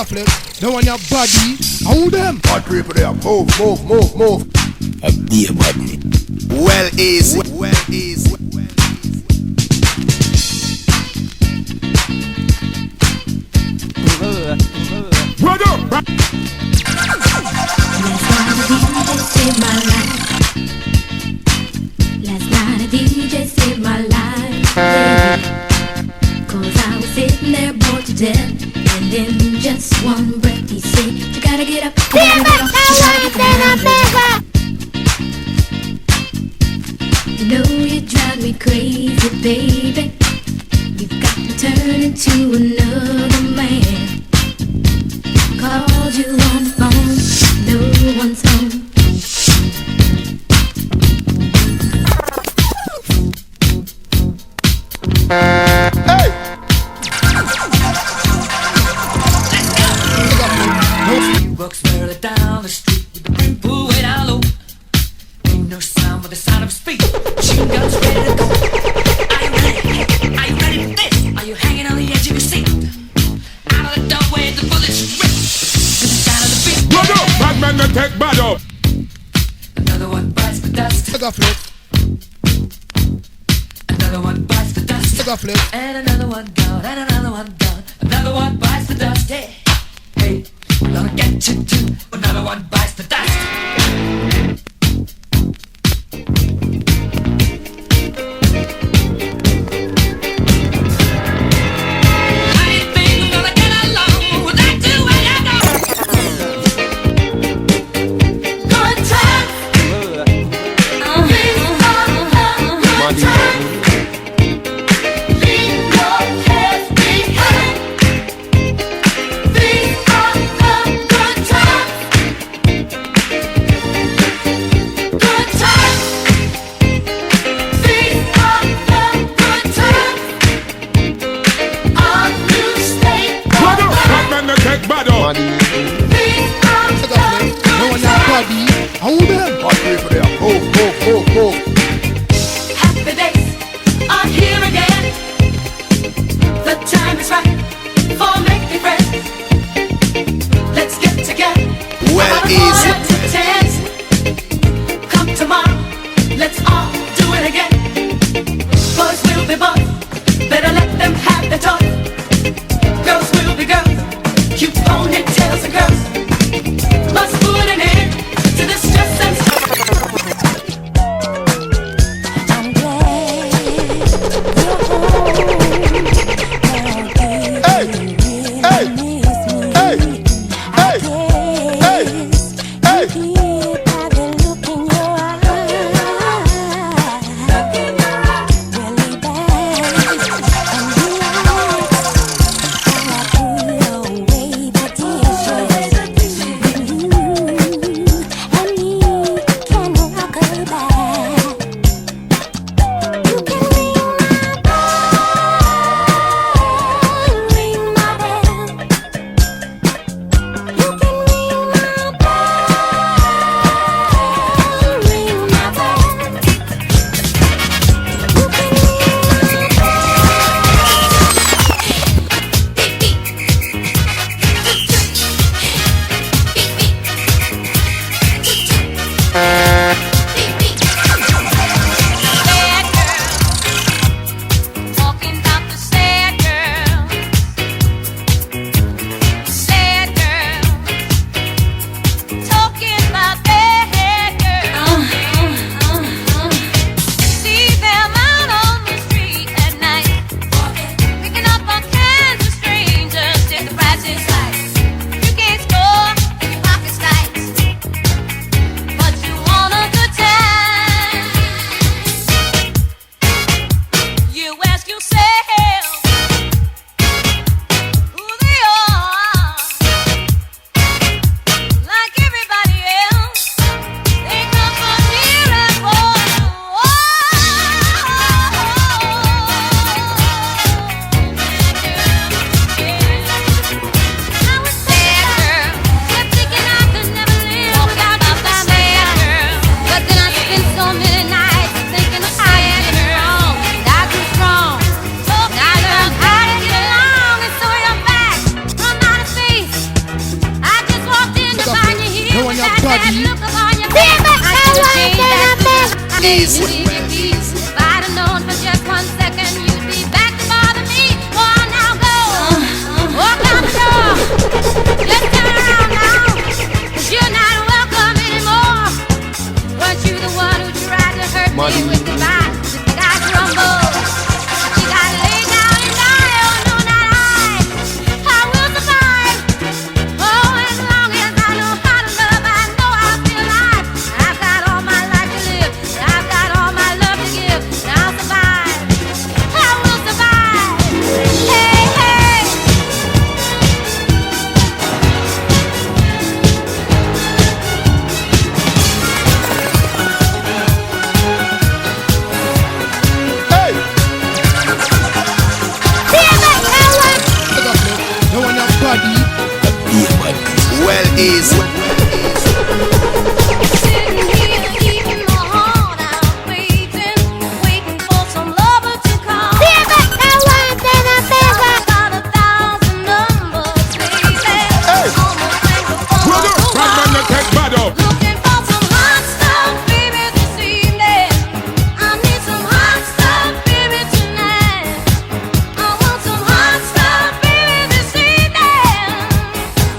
a flex. No one your body. How them? Bad people there. Move. A beer body. Well easy. Brother. Last night a DJ saved my life, yeah. 'Cause I was sitting there bored to death, and in just one breath he said, you gotta get up, you gotta get up, you gotta get up. You know you drive me crazy, baby. You've got to turn into another man. Called you on the phone, no one's home. Hey! He walks further down the street with the brim pulled way down low. Ain't no sound but the sound of his feet. Machine guns ready to go. Are you ready? Are you ready for this? Are you hanging on the edge of your seat? Out of the doorway the bullets rip to the sound of the beat. Brother, bad man to take bad up. Another one bites the dust. Take a flex. Another one bites the dust. Take a flex. And another one gone, and another one gone. Another one bites the dust. Hey, hey, we're gonna get you too. Another one bites the dust. How do you think we're gonna get along without you when you're gone? Good times. These are the good times. Leave your cares behind. These are the good times. Good times. These are the good times. Our new state of Brother, bad mind. man to take bad up. These are Take a flex. No one your body. How them? Bad people there. Move. happy days, easy. If I'd have known for just 1 second you'd be back to bother me. Oh, now go. Walk out the door. Just turn around now. 'Cause you're not welcome anymore. Weren't you the one who tried to hurt me with goodbye? The guy grumbled. You gotta lay down and die. Oh, no, not I will survive. Oh, as long as I know how to love, I know I'll be alive. I've got all my life to live. I've got all my love to give. And I'll survive. I will survive. Hey, hey. Hey, No one your body. Yeah, buddy. well easy. Sitting here eating my heart out, waiting for some lover to come. I've got 1,000 numbers, baby. Almost like a Brother, phone. bad man that take bad up. Looking for some hot stuff, baby, this evening. I need some hot stuff, baby, tonight. I want some hot stuff, baby, this evening.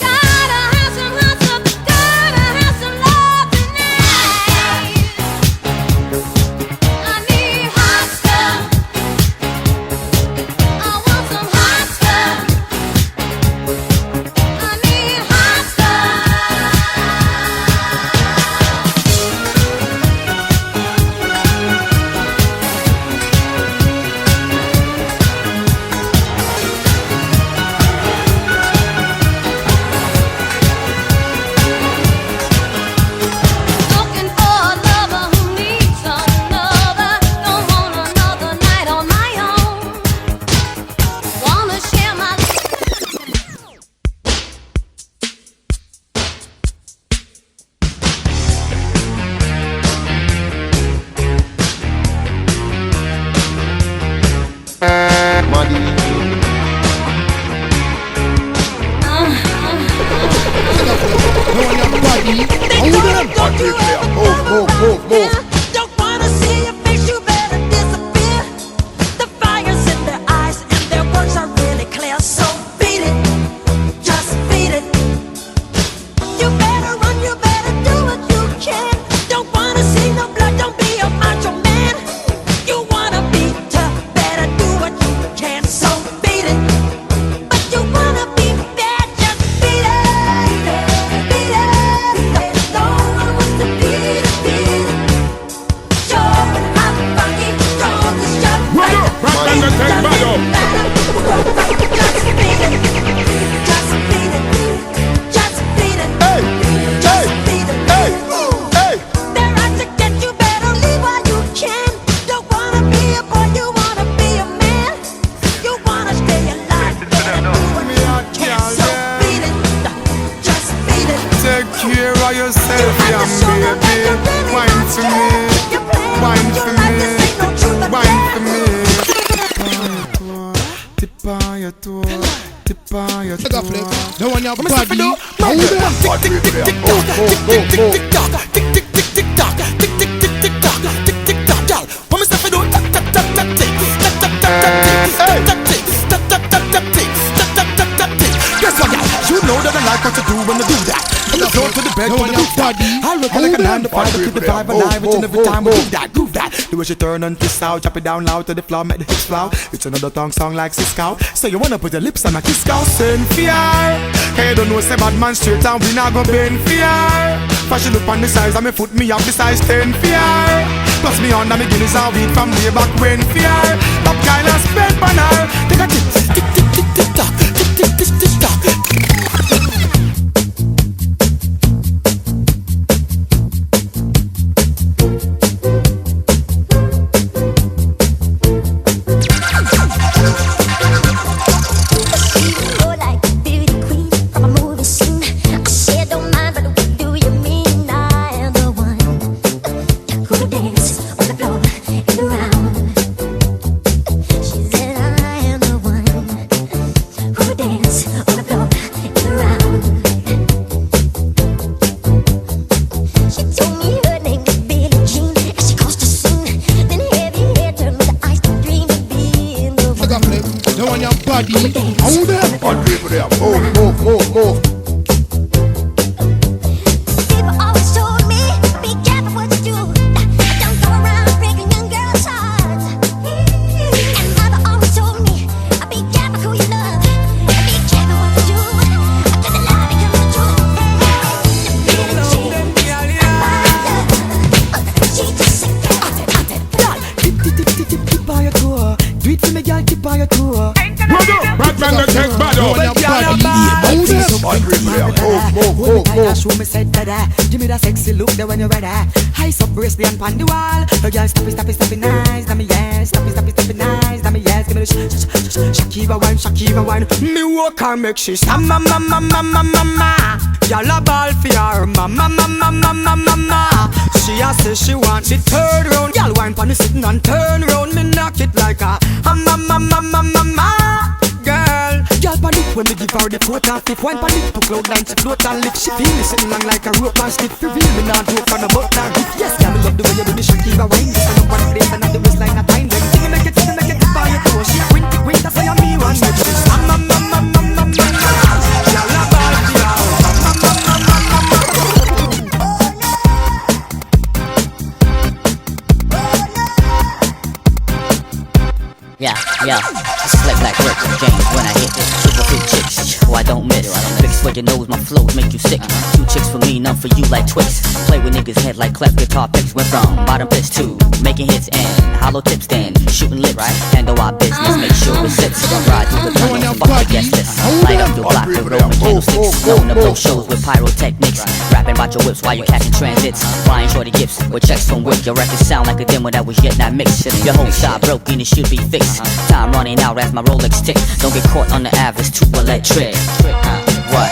Gotta have some hot stuff, gotta have some love tonight. I need hot stuff. I want some hot stuff. I need hot stuff. Looking for a lover who needs another. Don't want another night on my own. Wanna share my Money. No one your body. Hold them. Move. Don't wanna see your face, you better disappear. The fire's in their eyes and their words are really clear. So beat it, just beat it. You better run, you better do what you can. Don't wanna see no blood, don't be a macho man. You wanna be tough, better do what you can. So beat it, but you wanna be bad, just beat it, beat it. No one wants to beat it, beat it. Show it how funky, strong as just Brother, bad man that take bad up. just beat it, just beat it, just beat it. Hey, hey, hey, hey. They're out to get you, better leave while you can. Don't wanna be a boy, you wanna be a man. You wanna stay alive, better do what you can. So beat it, just beat it. Take care of yourself, young baby. Wine for me, wine for me, wine for me. Tip on your toe, tip on your Mega toe. flex. No one your body. Hold them. Tick tick tick tock, tick tick tick tick tock, tick tick tick tick tock, tick tick tick tick tock, tick tick tock. Girl, what me say for do? Tap tap tap tap tick, tap tap tap tap tick, tap tap tick, tap tap tap tap tick, tap tap tap tap tick. Guess what, girl? You know that I like what you do when you do that. From the floor to the bed, No to one the your roof that. body. I work like a 9 to 5, to keep the vibe alive, each and every time we do that, groove that. The way she turn and twist out, drop it down loud to the floor, make the hips flow. It's another tongue song like Cisco. So you wanna put your lips on a kiss cow, send fear. Hey, don't know say bad man straight and we not go bend fear. Fashion up on the size of me foot, me up the size 10 fear. Plus me on me Guinness and weed from way back when fear. Top kind of spend banner. Take a tick, tick, tick, tick, tick, tock, tick, tick, tick, tick, tock. dance on the floor body. Hold them. Bad people there. Move. People always told me, be careful what you do. Don't go around breaking young girls' hearts. And mother always told me, be careful who you love. Be careful what you do. After the lie becomes the truth. She just said, Tip on your toe. Do it for me, girl, tip on your toe. Bad man that take bad No one up. your body. Hold them. Bad people there. Move. Show me said that. Give me that sexy look there when you're ready. Heights up, brace the hand on the wall. Oh girl, stop it, nice. Damn me yes, stop it, nice. Damn me yes, give me the Shakira wine. Me walk her make she stand, mama. Girl a ball for her, mama. She a say she want the third round. Girl wine pon the sitting and turn round. Me knock it like a mama. Girl pon it when me give her the coat and fifth. Wine pon it to cloud nine, she float and lift. She feel me sitting long like a rope and stiff. Reveal me not joke on a butt and grip. Yes, girl, me love the way you do the Shakira wine. This one up on the place and at the waistline a time. Then thing make it tip on your toe. She win, that's why me one make she stand, mama. Girl a ball for her, Yeah, it's FLEXX work from James when I hit this. Super fruit chicks, I don't miss. Fix for your nose, my flows make you sick. 2 chicks for me, none for you like Twix. Play with niggas' head like cleft guitar picks. Went from bottom pitch to making hits and hollow tips, then shooting lips. Handle our business, make sure it sits. Ride through the tunnel, fuck the guest list. Light up your block with Roman candlesticks. Known to blow shows with pyrotechnics. Rapping about your whips while you catching transits. Buying shorty gifts with checks from work. Your record sound like a demo that was yet not mixed. Your whole side broken, it should be fixed. Time running out as my Rolex tick. Don't get caught on the average, too electric. What?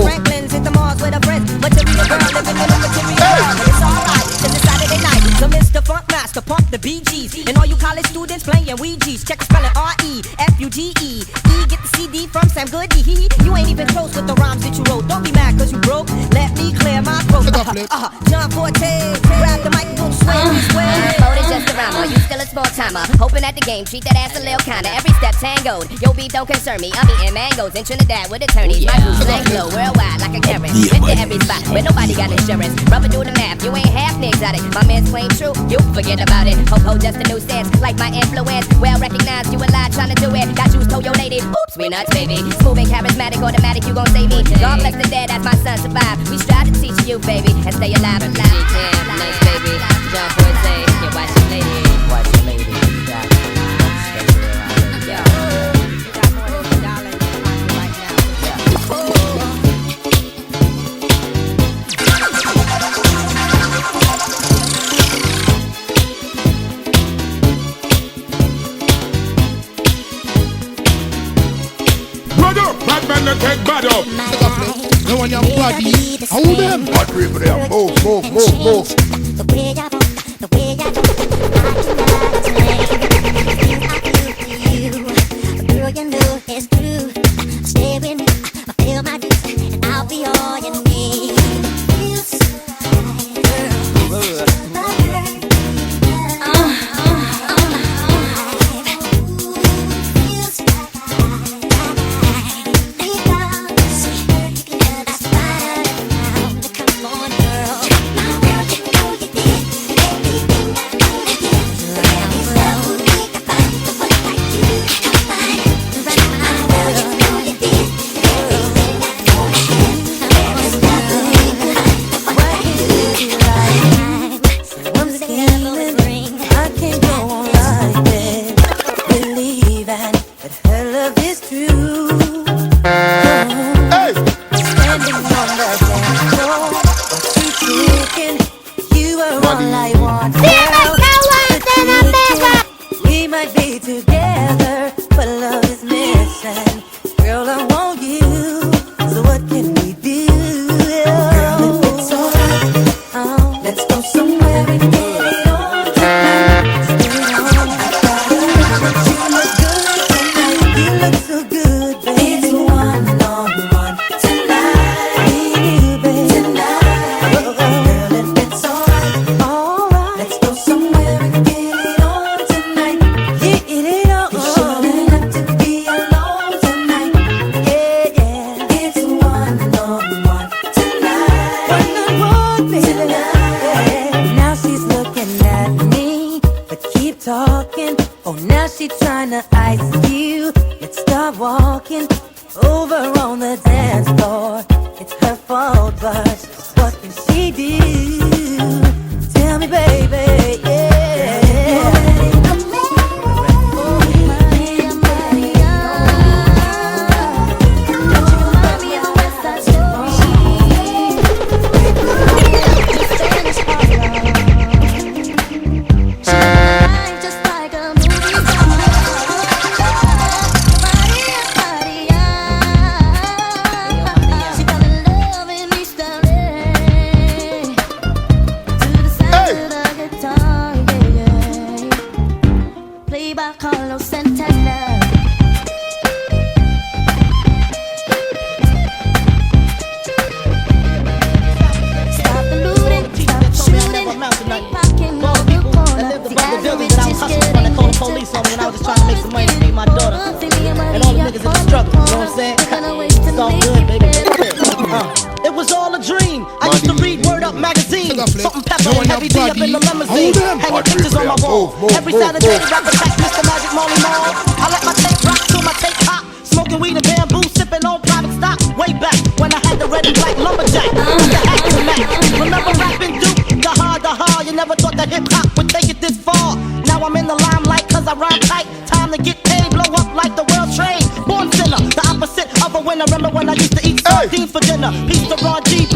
Franklin's hit the malls with a friend. Material girl living in a material world. But it's alright, 'cause it's Saturday night. So Mr. Funk Master, pump the BGs. And all you college students playing Ouija's. Check the spelling REFUGE. Get the CD from Sam Goody. You ain't even close with the rhymes that you wrote. Don't be mad 'cause you broke. Let me clear my throat. John Forte, grab the mic and go sway. It's just a rhymer, you still a small timer. Hoping at the game, treat that ass a little kinda. Every step tangoed, yo beat don't concern me. I'm eating mangoes in Trinidad with attorneys. My crew slang glow worldwide like a Karen. Been to every spot where nobody got insurance. Rubber do the math, you ain't half niggas at it. My man's claim true, you forget about it. Ho just a new stance, like my influence. Well recognized, you a lie trying to do it. Got you told your lady, oops, we nuts baby. Smooth and charismatic, automatic, you gon' save me. God bless the dead as my son survived. We strive to teach you, baby, and stay alive. Nice baby, John Forte, you watch your lady. Watch your lady. Bad man that take bad up. No one your body. Hold them. Bad people there. Move. The way I walk, the way I talk, I can girl, you know it's true. Stay with me, fulfill my dreams, and I'll be all you need. Feels right, girl. Come on, girl. talking. Oh, now she tryna ice you. Let's start walking over on the dance floor. It's her fault, but what can she do? Tell me, baby, yeah. Every Saturday, rap attack, Mr. Magic Molly Mall. I let my tape rock till my tape pop. Smoking weed and bamboo, sipping on private stock. Way back when I had the red and black lumberjack. The hat to match. Remember rapping Duke? The hard. You never thought that hip hop would take it this far. Now I'm in the limelight cause I rhyme tight. Time to get paid, blow up like the world trade. Born sinner, the opposite of a winner. Remember when I used to eat sardines for dinner? Peace to Ron G,